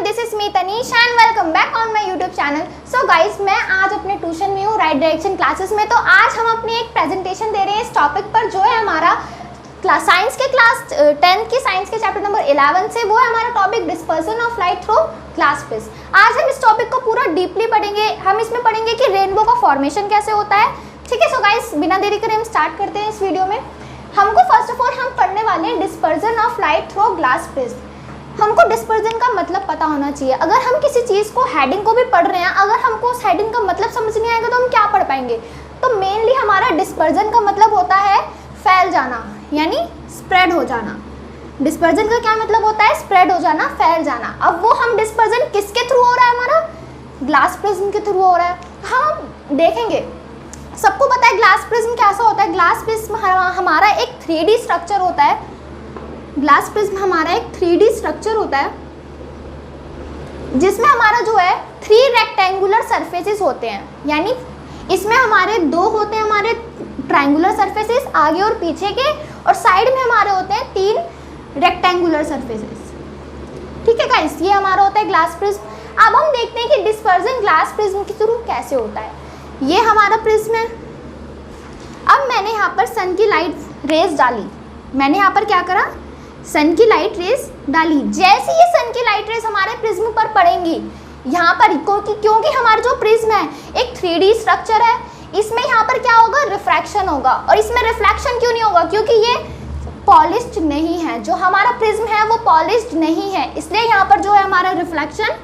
This is me Tanish and welcome back on my YouTube channel. So guys, मैं आज अपने tuition में हूँ, राइट डायरेक्शन क्लासेस में। तो आज हम अपनी एक प्रेजेंटेशन दे रहे हैं इस टॉपिक पर, जो है हमारा साइंस के क्लास 10th के साइंस के चैप्टर नंबर 11 से। वो है हमारा topic dispersion of light through glass prism. आज हम इस टॉपिक को पूरा डीपली पढ़ेंगे। हम इसमें पढ़ेंगे कि रेनबो का फॉर्मेशन कैसे होता है। ठीक है, सो गाइस बिना देरी करे हम स्टार्ट करते हैं इस वीडियो में। हमको फर्स्ट ऑफ ऑल हम पढ़ने वाले हैं dispersion of light through glass prism. हमको डिस्पर्जन का मतलब पता होना चाहिए। अगर हम किसी चीज़ को हेडिंग को भी पढ़ रहे हैं, अगर हमको उस हेडिंग का मतलब समझ नहीं आएगा तो हम क्या पढ़ पाएंगे। तो मेनली हमारा डिस्पर्जन का मतलब होता है फैल जाना, यानी स्प्रेड हो जाना। डिस्पर्जन का क्या मतलब होता है? स्प्रेड हो जाना, फैल जाना। अब वो हम डिस्पर्जन किसके थ्रू हो रहा है? हमारा ग्लास प्रिज्म के थ्रू हो रहा है। हम देखेंगे, सबको पता है ग्लास प्रिज्म कैसा होता है। ग्लास प्रिज्म हमारा एक 3D स्ट्रक्चर होता है। ग्लास प्रिज्म हमारा एक 3D स्ट्रक्चर होता है जिसमें हमारा जो है 3 रेक्टेंगुलर सरफेसेस होते हैं। यानी इसमें हमारे 2 होते हैं हमारे ट्रायंगुलर सरफेसेस, आगे और पीछे के, और साइड में हमारे होते हैं 3 रेक्टेंगुलर सरफेसेस। ठीक है गाइस, ये हमारा होता है ग्लास प्रिज्म। अब हम देखते हैं कि डिस्पर्जन ग्लास प्रिज्म के थ्रू कैसे होता है। ये हमारा प्रिज्म है। अब मैंने यहाँ पर सन की लाइट रेज डाली। मैंने यहाँ पर क्या करा? सन की लाइट रेज डाली। जैसे ये सन की लाइट रेज हमारे प्रिज्म पर पड़ेंगी, यहाँ पर क्योंकि हमारा जो प्रिज्म है एक 3D स्ट्रक्चर है, इसमें यहाँ पर क्या होगा? रिफ्रैक्शन होगा। और इसमें रिफ्लेक्शन क्यों नहीं होगा? क्योंकि ये पॉलिश्ड नहीं है। जो हमारा प्रिज्म है वो पॉलिश्ड नहीं है, इसलिए यहाँ पर जो है हमारा रिफ्लेक्शन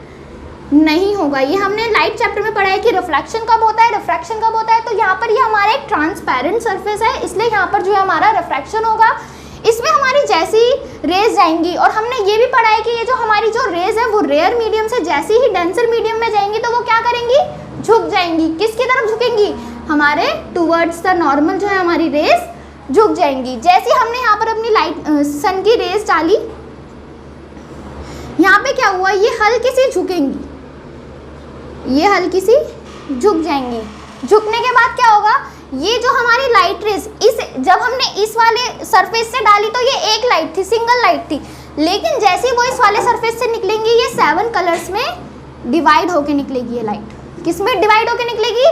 नहीं होगा। ये हमने लाइट चैप्टर में पढ़ा है कि रिफ्लेक्शन कब होता है, रिफ्रैक्शन कब होता है। तो यहाँ पर ये हमारा एक ट्रांसपेरेंट सरफेस है, इसलिए यहाँ पर जो है हमारा रिफ्रैक्शन होगा। इसमें हमारी जैसी रेज जाएंगी, और हमने ये भी पढ़ा है कि ये जो हमारी जो रेज है वो रेयर मीडियम से जैसे ही डेंसर मीडियम में जाएंगी तो वो क्या करेंगी? झुक जाएंगी। किसकी तरफ झुकेंगी? हमारे टूवर्ड्स द नॉर्मल जो है हमारी रेज झुक जाएंगी। जैसे हमने यहाँ पर अपनी लाइट सन की रेज डाली, यहाँ पे क्या हुआ? ये हल्की सी झुकेंगी, ये हल्की सी झुक जाएंगी। झुकने के बाद क्या होगा? ये जो हमारी लाइट रेज जब हमने इस वाले सरफेस से डाली तो ये एक लाइट थी, सिंगल लाइट थी। लेकिन जैसे वो इस वाले सरफेस से निकलेंगी, ये 7 कलर्स में डिवाइड होके निकलेगी। ये लाइट किस में डिवाइड होके निकलेगी?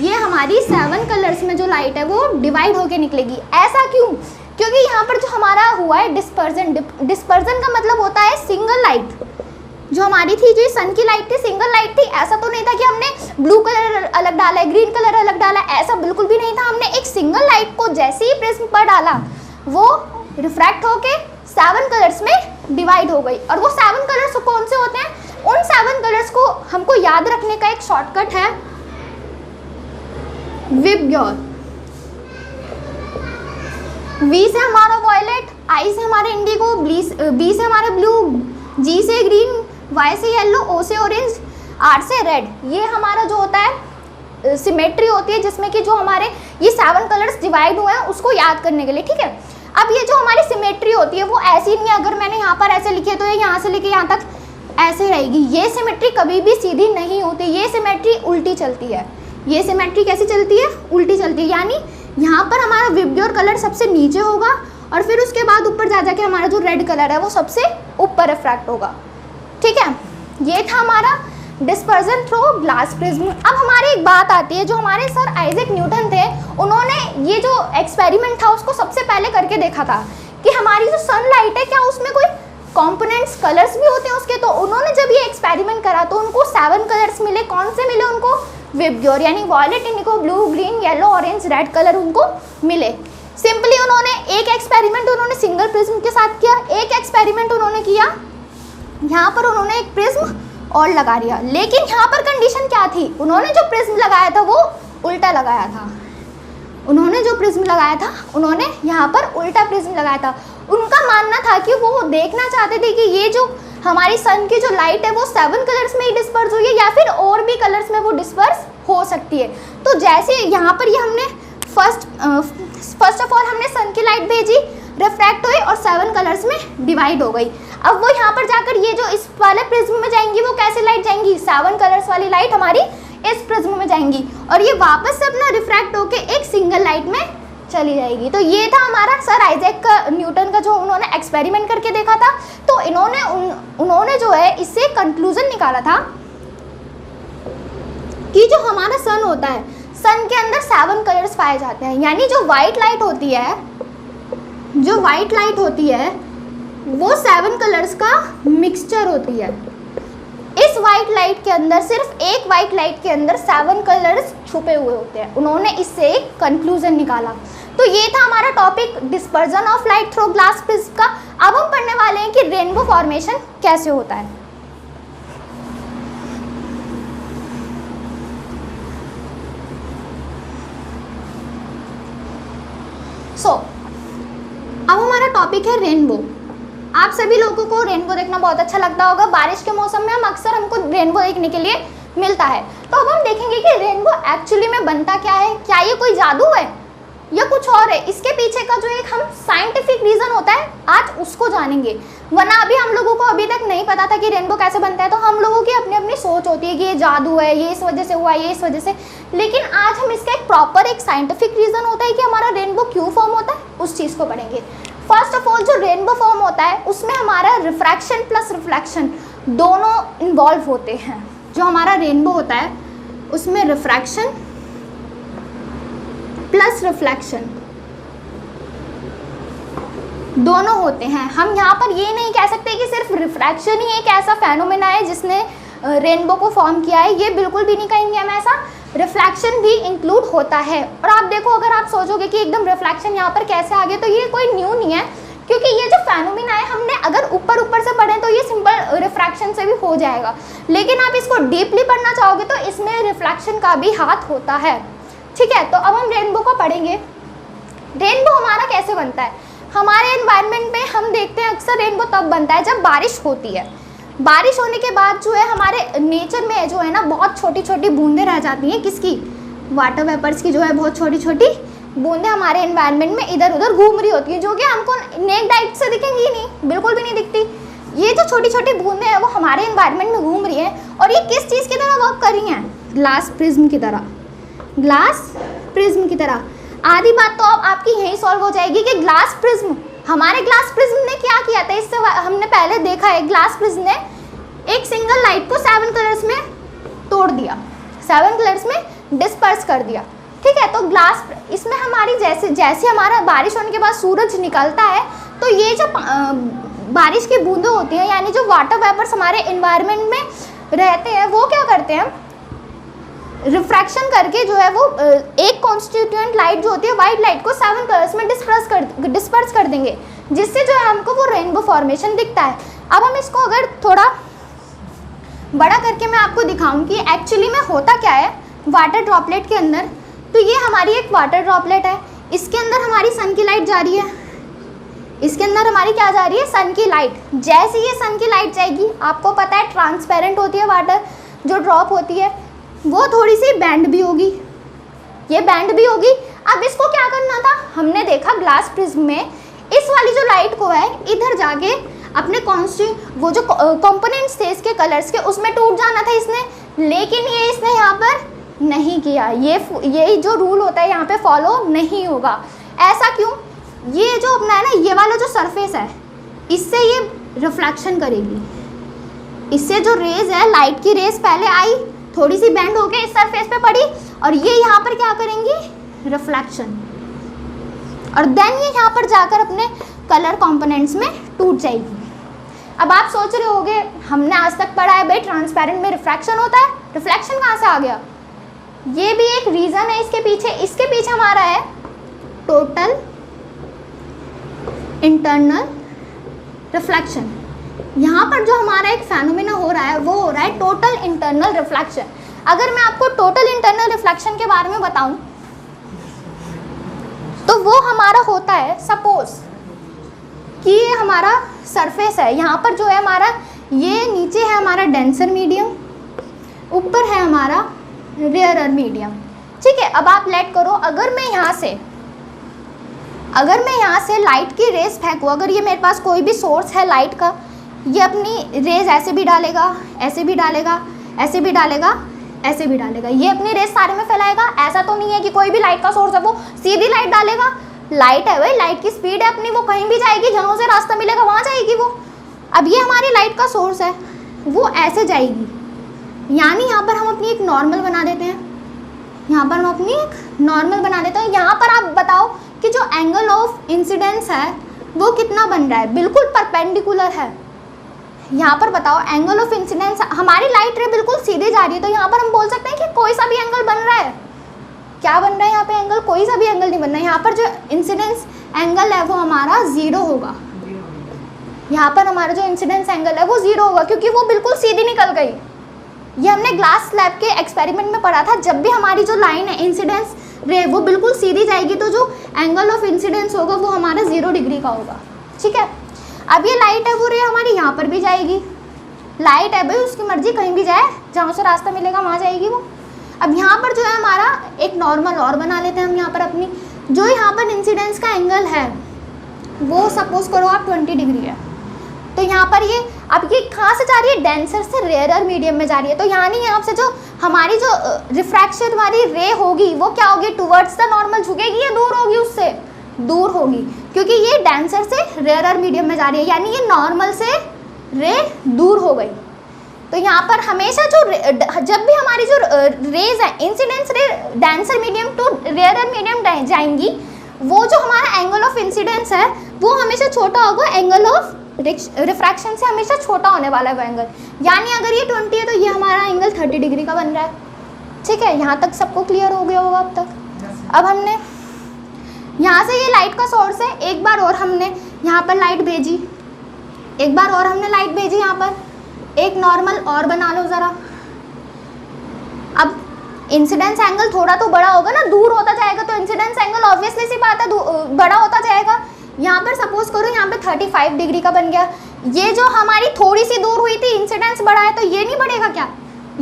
ये हमारी 7 कलर्स में जो लाइट है वो डिवाइड होके निकलेगी। ऐसा क्यों? क्योंकि यहाँ पर जो हमारा हुआ है डिस्पर्जन। डिस्पर्जन का मतलब होता है सिंगल लाइट। जो हमारी थी, जो सन की लाइट थी, सिंगल लाइट थी। ऐसा तो नहीं था कि हमने ब्लू कलर अलग डाला है, ग्रीन कलर अलग डाला है, ऐसा बिल्कुल भी नहीं था। हमने एक सिंगल लाइट को जैसे ही प्रिज्म पर डाला, वो रिफ्रैक्ट होके 7 कलर्स में डिवाइड हो गई। और वो 7 कलर्स कौन से होते हैं? उन 7 कलर्स को हमको याद रखने का एक शॉर्टकट है विबग्योर। वी से हमारा वॉयलेट, आई से हमारे इंडिगो, बी से हमारे ब्लू, जी से ग्रीन, वाई से येलो, ओ से ऑरेंज, आर से रेड। ये हमारा जो होता है सिमेट्री होती है, जिसमें कि जो हमारे ये 7 कलर्स डिवाइड हुए हैं उसको याद करने के लिए। ठीक है, अब ये जो हमारी सिमेट्री होती है वो ऐसी नहीं है। अगर मैंने यहाँ पर ऐसे लिखे तो ये यहाँ से लेके यहाँ तक ऐसे रहेगी। ये सिमेट्री कभी भी सीधी नहीं होती, ये सिमेट्री उल्टी चलती है। ये सिमेट्री कैसी चलती है? उल्टी चलती है। यानी यहाँ पर हमारा विबग्योर कलर सबसे नीचे होगा, और फिर उसके बाद ऊपर जा जाके हमारा जो रेड कलर है वो सबसे ऊपर रिफ्रैक्ट होगा। ठीक है, ये था हमारा डिस्पर्जन थ्रू ग्लास प्रिज्म। अब हमारी एक बात आती है, जो हमारे सर आइजैक न्यूटन थे, उन्होंने ये जो एक्सपेरिमेंट था उसको सबसे पहले करके देखा था कि हमारी जो सनलाइट है क्या उसमें कोई कंपोनेंट्स कलर्स भी होते हैं उसके। तो उन्होंने जब ये एक्सपेरिमेंट करा तो उनको 7 कलर्स मिले। कौन से मिले उनको? विबग्योर, यानी violet, indigo, blue, green, yellow, orange, red colour उनको मिले। सिंपली उन्होंने एक एक्सपेरिमेंट उन्होंने सिंगल प्रिज्म के साथ किया, एक एक्सपेरिमेंट उन्होंने किया यहाँ पर उन्होंने एक प्रिज्म और लगा दिया। लेकिन यहाँ पर कंडीशन क्या थी? उन्होंने जो प्रिज्म लगाया था वो उल्टा लगाया था। उन्होंने जो प्रिज्म लगाया था, उन्होंने यहाँ पर उल्टा प्रिज्म लगाया था। उनका मानना था कि वो देखना चाहते थे कि ये जो हमारी सन की जो लाइट है वो 7 कलर्स में ही डिस्पर्स हुई है या फिर और भी कलर्स में वो डिस्पर्स हो सकती है। तो जैसे यहाँ पर ये हमने फर्स्ट ऑफ ऑल हमने सन की लाइट भेजी, रिफ्रैक्ट हुई और 7 कलर्स में डिवाइड हो गई। अब वो यहाँ पर जाकर ये जो इस वाले प्रिज्म में जाएंगी वो कैसी लाइट जाएंगी? 7 कलर्स वाली लाइट हमारी इस प्रिज्म में जाएंगी, और ये वापस से अपना रिफ्रैक्ट होके एक सिंगल लाइट में चली जाएगी। तो ये था हमारा सर आइजैक न्यूटन का जो उन्होंने एक्सपेरिमेंट करके देखा था। तो उन्होंने जो है इससे कंक्लूजन निकाला था कि जो हमारा सन होता है, सन के अंदर 7 कलर्स पाए जाते हैं, यानी जो वाइट लाइट होती है वो 7 कलर्स का मिक्सचर होती है। इस वाइट लाइट के अंदर, सिर्फ एक वाइट लाइट के अंदर 7 कलर्स छुपे हुए होते हैं। उन्होंने इससे एक कंक्लूजन निकाला। तो ये था हमारा topic dispersion of light through glass prism का। अब हम पढ़ने वाले हैं कि रेनबो फॉर्मेशन कैसे होता है। अब हमारा टॉपिक है रेनबो। आप सभी लोगों को रेनबो देखना बहुत अच्छा लगता होगा। बारिश के मौसम में अक्सर हमको रेनबो देखने के लिए मिलता है। तो अब हम देखेंगे कि रेनबो एक्चुअली में बनता क्या है, क्या ये कोई जादू है या कुछ और है। इसके पीछे का जो एक हम साइंटिफिक रीज़न होता है, आज उसको जानेंगे। वरना अभी हम लोगों को अभी तक नहीं पता था कि रेनबो कैसे बनता है। तो हम लोगों की अपनी अपनी सोच होती है कि ये जादू है, ये इस वजह से हुआ, ये इस वजह से। लेकिन आज हम इसका एक प्रॉपर एक साइंटिफिक रीज़न होता है कि हमारा रेनबो क्यों फॉर्म होता है, उस चीज़ को पढ़ेंगे। फर्स्ट ऑफ ऑल, जो रेनबो फॉर्म होता है उसमें हमारा रिफ्रैक्शन प्लस रिफ्लेक्शन दोनों इन्वॉल्व होते हैं। जो हमारा रेनबो होता है उसमें रिफ्रैक्शन प्लस रिफ्लेक्शन दोनों होते हैं। हम यहाँ पर ये नहीं कह सकते कि सिर्फ रिफ्रैक्शन ही एक ऐसा फेनोमेना है जिसने रेनबो को फॉर्म किया है, ये बिल्कुल भी नहीं कहेंगे हम ऐसा। रिफ्लेक्शन भी इंक्लूड होता है। और आप देखो, अगर आप सोचोगे कि एकदम रिफ्लेक्शन यहाँ पर कैसे आ गया, तो ये कोई न्यू नहीं है, क्योंकि ये जो फेनोमेना है हमने अगर ऊपर ऊपर से पढ़ें तो ये सिंपल रिफ्रैक्शन से भी हो जाएगा। लेकिन आप इसको डीपली पढ़ना चाहोगे तो इसमें रिफ्लेक्शन का भी हाथ होता है। ठीक है, तो अब हम रेनबो को पढ़ेंगे। रेनबो हमारा कैसे बनता है? हमारे एनवायरनमेंट में हम देखते हैं अक्सर रेनबो तब बनता है जब बारिश होती है। बारिश होने के बाद जो है हमारे नेचर में जो है ना, बहुत छोटी छोटी बूंदें रह जाती हैं। किसकी? वाटर वेपर्स की जो है बहुत छोटी छोटी बूंदें हमारे एनवायरनमेंट में इधर उधर घूम रही होती है, जो कि हमको नेक्ड आइट से दिखेंगी ही नहीं, बिल्कुल भी नहीं दिखती। ये जो छोटी छोटी बूंदें हैं वो हमारे एनवायरनमेंट में घूम रही हैं, और ये किस चीज़ की तरह वर्क कर रही हैं? ग्लास प्रिज्म की तरह। ग्लास प्रिज्म की तरह। आधी बात तो अब आपकी यही सॉल्व हो जाएगी कि ग्लास प्रिज्म, हमारे ग्लास प्रिज्म ने क्या किया था, इससे हमने पहले देखा है। ग्लास प्रिज्म ने एक सिंगल लाइट को 7 कलर्स में तोड़ दिया, 7 कलर्स में डिस्पर्स कर दिया। ठीक है, तो ग्लास इसमें हमारी जैसे हमारा बारिश होने के बाद सूरज निकलता है, तो ये जो बारिश की बूंदें होती हैं, यानी जो वाटर वेपर्स हमारे एनवायरनमेंट में रहते हैं, वो क्या करते हैं? रिफ्रैक्शन करके जो है वो एक कॉन्स्टिट्यूएंट लाइट जो होती है वाइट लाइट को 7 कलर्स में डिस्पर्स कर देंगे, जिससे जो है हमको वो रेनबो फॉर्मेशन दिखता है। अब हम इसको अगर थोड़ा बड़ा करके मैं आपको दिखाऊं कि एक्चुअली में होता क्या है वाटर ड्रॉपलेट के अंदर। तो ये हमारी एक वाटर ड्रॉपलेट है, इसके अंदर हमारी सन की लाइट जा रही है, इसके अंदर हमारी क्या जा रही है? सन की लाइट। जैसे ये सन की लाइट जाएगी, आपको पता है ट्रांसपेरेंट होती है वाटर जो ड्रॉप होती है, वो थोड़ी सी बैंड भी होगी, ये बैंड भी होगी। अब इसको क्या करना था? हमने देखा ग्लास प्रिज्म में इस वाली जो लाइट को है इधर जाके अपने वो जो कंपोनेंट्स थे इसके कलर्स के, उसमें टूट जाना था इसने, लेकिन ये इसने यहाँ पर नहीं किया। ये जो रूल होता है यहाँ पे फॉलो नहीं होगा। ऐसा क्यों? ये जो अपना है ना, ये वाला जो सरफेस है, इससे ये रिफ्लेक्शन करेगी, इससे जो रेज है, लाइट की रेज पहले आई, थोड़ी सी बैंड होके इस सरफेस पे पड़ी, और ये यहाँ पर क्या करेंगी? रिफ्लेक्शन, और देन ये यहाँ पर जाकर अपने कलर कंपोनेंट्स में टूट जाएगी। अब आप सोच रहे होंगे, हमने आज तक पढ़ा है भाई ट्रांसपेरेंट में रिफ्रैक्शन होता है, रिफ्लेक्शन कहाँ से आ गया? ये भी एक रीज़न है इसके पीछे। इसके पीछे हमारा है टोटल इंटरनल रिफ्लेक्शन। यहाँ पर जो हमारा एक फेनोमेना हो रहा है वो हो रहा है टोटल इंटरनल रिफ्लेक्शन। अगर मैं आपको टोटल इंटरनल रिफ्लेक्शन के बारे में बताऊं तो वो हमारा होता है, सपोज कि ये हमारा सरफेस है, यहाँ पर जो है हमारा, ये नीचे है हमारा डेंसर मीडियम, ऊपर है हमारा रेयरर मीडियम। ठीक है, अब आप लेट करो, अगर मैं यहाँ से लाइट की रेज फेंकूँ, अगर ये मेरे पास कोई भी सोर्स है लाइट का, ये अपनी रेज ऐसे भी डालेगा, ऐसे भी डालेगा, ऐसे भी डालेगा, ऐसे भी डालेगा, ये अपनी रेज सारे में फैलाएगा। ऐसा तो नहीं है कि कोई भी लाइट का सोर्स है वो सीधी लाइट डालेगा, लाइट है भाई, लाइट की स्पीड है अपनी, वो कहीं भी जाएगी, जहाँ से रास्ता मिलेगा वहाँ जाएगी वो। अब ये हमारी लाइट का सोर्स है, वो ऐसे जाएगी, यानी यहाँ पर हम अपनी एक नॉर्मल बना देते हैं, यहाँ पर हम अपनी एक नॉर्मल बना देते हैं। यहाँ पर आप बताओ कि जो एंगल ऑफ इंसिडेंस है वो कितना बन रहा है, बिल्कुल परपेंडिकुलर है। यहाँ पर बताओ एंगल ऑफ इंसिडेंस, हमारी लाइट रे बिल्कुल सीधे जा रही है, तो यहाँ पर हम बोल सकते हैं कि कोई सा भी एंगल बन रहा है। क्या बन रहा है यहाँ पे एंगल? कोई सा भी एंगल नहीं बन रहा है। यहाँ पर जो इंसिडेंस एंगल है वो हमारा 0 होगा। यहाँ पर हमारा जो इंसिडेंस एंगल है वो 0 होगा, क्योंकि वो बिल्कुल सीधी निकल गई। ये हमने ग्लास स्लैब के एक्सपेरिमेंट में पढ़ा था, जब भी हमारी जो लाइन है इंसिडेंस रे वो बिल्कुल सीधी जाएगी तो जो एंगल ऑफ इंसिडेंस होगा वो हमारा 0 डिग्री का होगा। ठीक है, अब ये लाइट है वो रे हमारी यहाँ पर भी जाएगी। लाइट है भाई, उसकी मर्जी कहीं भी जाए, जहाँ से रास्ता मिलेगा वहाँ जाएगी वो। अब यहाँ पर जो है हमारा एक नॉर्मल और बना लेते हैं हम यहाँ पर अपनी, जो यहाँ पर इंसिडेंस का एंगल है वो सपोज करो आप 20 डिग्री है। तो यहाँ पर ये अब ये कहाँ से जा रही है? डेंसर से रेयरर मीडियम में जा रही है। तो यानी यहाँ से जो हमारी जो रिफ्रैक्शन वाली रे होगी वो क्या होगी? टुवर्ड्स द नॉर्मल झुकेगी या दूर होगी? उससे दूर होगी, क्योंकि ये डेंसर से रेयरर मीडियम में जा रही है, यानी ये नॉर्मल से रे दूर हो गई। तो यहाँ पर हमेशा जो जब भी हमारी जो रेज है incidence ray denser medium to rarer medium जाएंगी, वो जो हमारा एंगल ऑफ इंसिडेंस है वो हमेशा छोटा होगा, एंगल ऑफ रिफ्रैक्शन से हमेशा छोटा होने वाला है वो एंगल। यानी अगर ये 20 है तो ये हमारा एंगल 30 डिग्री का बन रहा है। ठीक है, यहाँ तक सबको क्लियर हो गया होगा अब तक। अब हमने यहाँ से ये लाइट का सोर्स है, एक बार और हमने यहाँ पर लाइट भेजी, एक बार और हमने लाइट भेजी, यहाँ पर एक नॉर्मल और बना लो ज़रा। अब इंसिडेंस एंगल थोड़ा तो बड़ा होगा ना, दूर होता जाएगा तो इंसिडेंस एंगल ऑब्वियसली सी बात है बड़ा होता जाएगा। यहाँ पर सपोज करो यहाँ पे 35 डिग्री का बन गया। ये जो हमारी थोड़ी सी दूर हुई थी इंसिडेंस बड़ा है, तो ये नहीं बढ़ेगा क्या?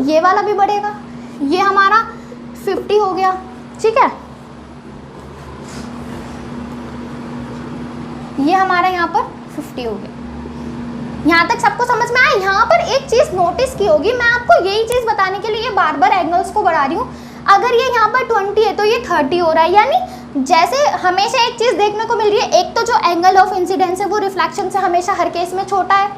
ये वाला भी बढ़ेगा, ये हमारा 50 हो गया। ठीक है, ये हमारा यहाँ पर 50 हो गया। यहाँ तक सबको समझ में आया? यहाँ पर एक चीज़ नोटिस की होगी, मैं आपको यही चीज़ बताने के लिए बार बार एंगल्स को बढ़ा रही हूँ। अगर ये यहाँ पर 20 है तो ये 30 हो रहा है, यानी जैसे हमेशा एक चीज़ देखने को मिल रही है, एक तो जो एंगल ऑफ इंसिडेंस है वो रिफ्लेक्शन से हमेशा हर केस में छोटा है,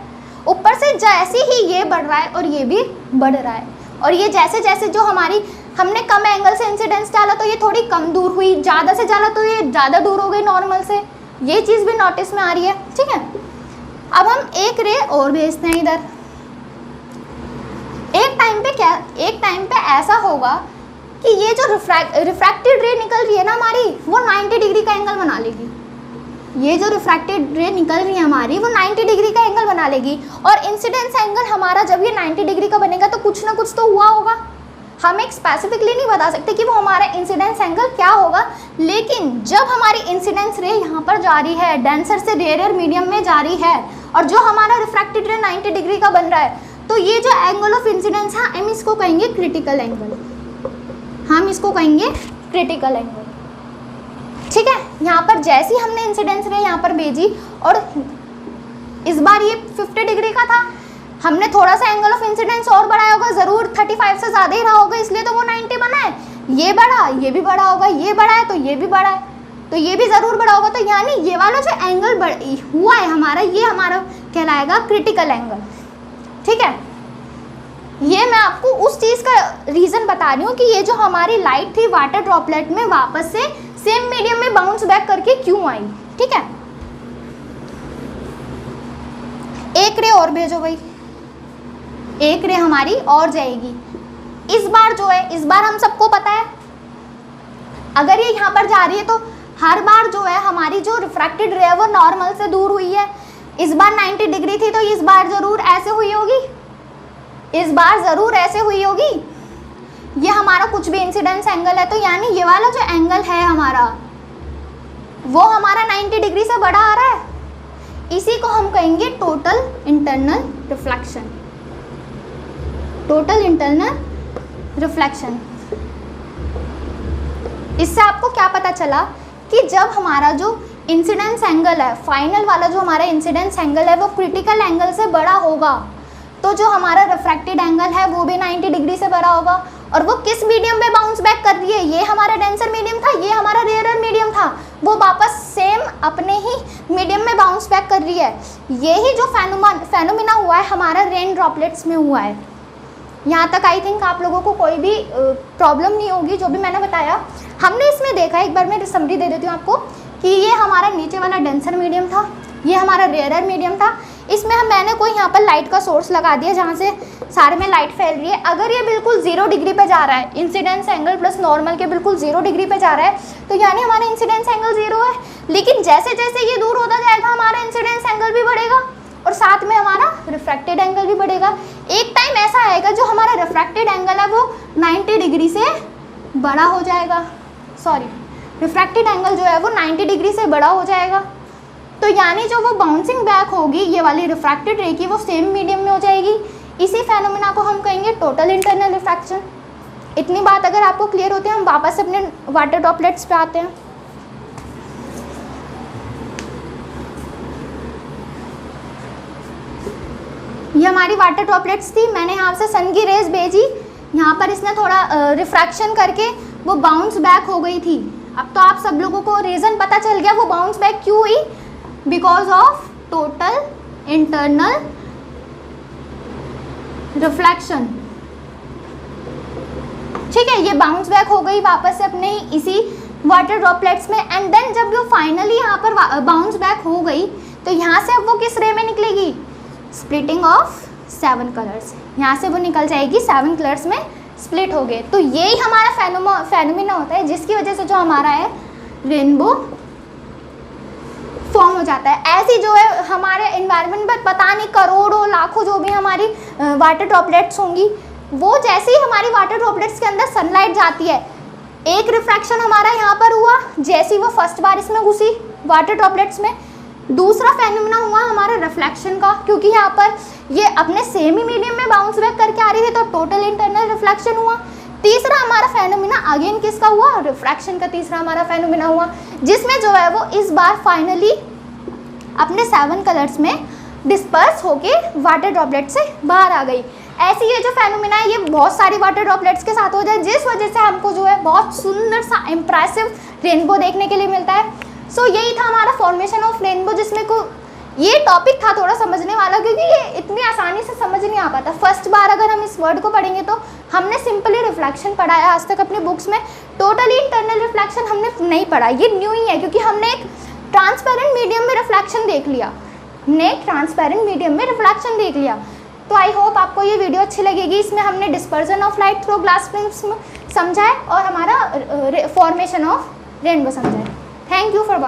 ऊपर से जैसे ही ये बढ़ रहा है और ये भी बढ़ रहा है, और ये जैसे जैसे जो हमारी हमने कम एंगल से इंसिडेंस डाला तो ये थोड़ी कम दूर हुई, ज़्यादा से ज़्यादा तो ये ज़्यादा दूर हो गई नॉर्मल से। ये चीज़ भी नोटिस में आ रही है। ठीक है, अब हम एक रे और भेजते हैं इधर। एक टाइम पे ऐसा होगा कि ये जो रिफ्रैक्टेड रे निकल रही है ना हमारी, वो 90 डिग्री का एंगल बना लेगी। ये जो रिफ्रैक्टेड रे निकल रही है हमारी वो 90 डिग्री का एंगल बना लेगी, और इंसिडेंस एंगल हमारा जब ये 90 डिग्री का बनेगा तो कुछ ना कुछ तो हुआ होगा। हम एक स्पेसिफिकली नहीं बता सकते कि वो हमारा इंसिडेंस एंगल क्या होगा, लेकिन जब हमारी इंसिडेंस रे यहाँ पर जा रही है, डेंसर से रेयर मीडियम में जा रही है, और जो हमारा रिफ्रैक्टेड रे 90 डिग्री का बन रहा है, तो ये जो एंगल ऑफ इंसिडेंस है हम इसको कहेंगे क्रिटिकल एंगल। हम इसको कहेंगे क्रिटिकल एंगल। ठीक है, यहाँ पर जैसी हमने इंसिडेंस रे यहाँ पर भेजी, और इस बार ये 50 डिग्री का था, हमने थोड़ा सा एंगल ऑफ इंसिडेंस और बढ़ाया होगा, ज़रूर 35 से ज़्यादा ही रहा होगा, इसलिए तो वो 90 बना है। ये बढ़ा, ये भी बढ़ा होगा, ये बढ़ा है तो ये भी बढ़ा है, तो ये भी ज़रूर बढ़ा होगा। तो यानी ये वाला जो एंगल हुआ है हमारा, ये हमारा कहलाएगा क्रिटिकल एंगल। ठीक है, ये मैं आपको उस चीज़ का रीज़न बता रही हूँ कि ये जो हमारी लाइट थी वाटर ड्रॉपलेट में वापस से सेम मीडियम में बाउंस बैक करके क्यों आई। ठीक है, एक रे और भेजो भाई, एक रे हमारी और जाएगी। इस बार जो है, इस बार हम सबको पता है अगर ये यहाँ पर जा रही है तो हर बार जो है हमारी जो रिफ्रैक्टेड रे है वो नॉर्मल से दूर हुई है। इस बार 90 डिग्री थी तो इस बार ज़रूर ऐसे हुई होगी, इस बार ज़रूर ऐसे हुई होगी। ये हमारा कुछ भी इंसिडेंस एंगल है, तो यानी ये वाला जो एंगल है हमारा वो हमारा 90 डिग्री से बड़ा आ रहा है। इसी को हम कहेंगे total internal reflection. Total internal reflection. इससे आपको क्या पता चला कि जब हमारा जो इंसिडेंस एंगल है, फाइनल वाला जो हमारा इंसिडेंस एंगल है वो क्रिटिकल एंगल से बड़ा होगा, तो जो हमारा रिफ्रैक्टेड एंगल है वो भी 90 डिग्री से बड़ा होगा, और वो किस मीडियम में बाउंस बैक कर रही है, ये हमारा डेंसर मीडियम था, ये हमारा रेयरर मीडियम था, वो वापस सेम अपने ही मीडियम में बाउंस बैक कर रही है। यही जो फेनोमिना हुआ है हमारा रेन ड्रॉपलेट्स में हुआ है। यहाँ तक आई थिंक आप लोगों को कोई भी प्रॉब्लम नहीं होगी जो भी मैंने बताया। हमने इसमें देखा, एक बार मैं समरी दे देती हूँ आपको, कि ये हमारा नीचे वाला डेंसर मीडियम था, ये हमारा रेयरर मीडियम था। इसमें मैंने कोई यहाँ पर लाइट का सोर्स लगा दिया जहाँ से सारे में लाइट फैल रही है। अगर ये बिल्कुल 0 डिग्री पे जा रहा है, इंसिडेंस एंगल प्लस नॉर्मल के बिल्कुल 0 डिग्री पे जा रहा है, तो यानी हमारा इंसिडेंस एंगल 0 है। लेकिन जैसे जैसे ये दूर होता जाएगा हमारा इंसिडेंस एंगल भी बढ़ेगा और साथ में हमारा रिफ्रैक्टेड एंगल भी बढ़ेगा। एक टाइम ऐसा आएगा जो हमारा रिफ्रैक्टेड एंगल है वो 90 डिग्री से बड़ा हो जाएगा, सॉरी रिफ्रैक्टेड एंगल जो है वो 90 डिग्री से बड़ा हो जाएगा। तो यानी जो वो बाउंसिंग बैक होगी ये वाली रिफ्रैक्टेड रे की, वो सेम मीडियम में हो जाएगी। इसी फेनोमेना को हम कहेंगे टोटल इंटरनल रिफ्रैक्शन। इतनी बात अगर आपको क्लियर होती है, हम वापस अपने वाटर ड्रॉपलेट्स पे आते हैं। ये हमारी वाटर ड्रॉपलेट्स थी, मैंने यहाँ से सन की रेज भेजी, यहाँ पर इसने थोड़ा रिफ्रैक्शन करके वो बाउंस बैक हो गई थी। अब तो आप सब लोगों को रीज़न पता चल गया वो बाउंस बैक क्यों हुई, because of total internal reflection. ठीक है, ये बाउंस बैक हो गई वापस से अपने ही इसी वाटर ड्रॉपलेट्स में। एंड देन जब वो फाइनली यहाँ पर बाउंस बैक हो गई तो यहाँ से अब वो किस रे में निकलेगी, स्प्लिटिंग ऑफ 7 कलर्स। यहाँ से वो निकल जाएगी 7 कलर्स में स्प्लिट हो गए। तो यही हमारा फेनोमेना होता है जिसकी वजह से जो हमारा है रेनबो फॉर्म हो जाता है। ऐसी जो है हमारे एनवायरनमेंट में पता नहीं करोड़ों लाखों जो भी हमारी वाटर ड्रॉपलेट्स होंगी, वो जैसे ही हमारी वाटर ड्रॉपलेट्स के अंदर सनलाइट जाती है, एक रिफ्रैक्शन हमारा यहाँ पर हुआ जैसे ही वो फर्स्ट बार इसमें घुसी वाटर ड्रॉपलेट्स में। दूसरा फेनोमेना हुआ हमारा रिफ्लेक्शन का, क्योंकि यहाँ पर ये अपने सेम ही मीडियम में बाउंस बैक करके आ रही थी तो टोटल इंटरनल रिफ्लेक्शन हुआ। तीसरा हमारा फेनोमेना अगेन किसका हुआ, रिफ्रैक्शन का तीसरा हमारा फेनोमेना हुआ, जिसमें जो है वो इस बार फाइनली अपने 7 कलर्स में डिस्पर्स होके वाटर ड्रॉपलेट से बाहर आ गई। ऐसी ये जो फेनोमेना है ये बहुत सारी वाटर ड्रॉपलेट्स के साथ हो जाए, जिस वजह से हमको जो है बहुत सुंदर सा इम्प्रेसिव रेनबो देखने के लिए मिलता है। सो यही था हमारा फॉर्मेशन ऑफ रेनबो, जिसमें को ये टॉपिक था थोड़ा समझने वाला, क्योंकि ये इतनी आसानी से समझ नहीं आ पाता। फर्स्ट बार अगर हम इस वर्ड को पढ़ेंगे तो हमने सिंपली रिफ्लेक्शन पढ़ा है आज तक अपनी बुक्स में, टोटली इंटरनल रिफ्लेक्शन हमने नहीं पढ़ा। ये न्यू ही है क्योंकि हमने एक ट्रांसपेरेंट मीडियम में रिफ्लेक्शन देख लिया, तो आई होप आपको ये वीडियो अच्छी लगेगी। इसमें हमने dispersion of light through glass prism समझा है और हमारा फॉर्मेशन ऑफ रेनबो समझा है। Thank you for watching.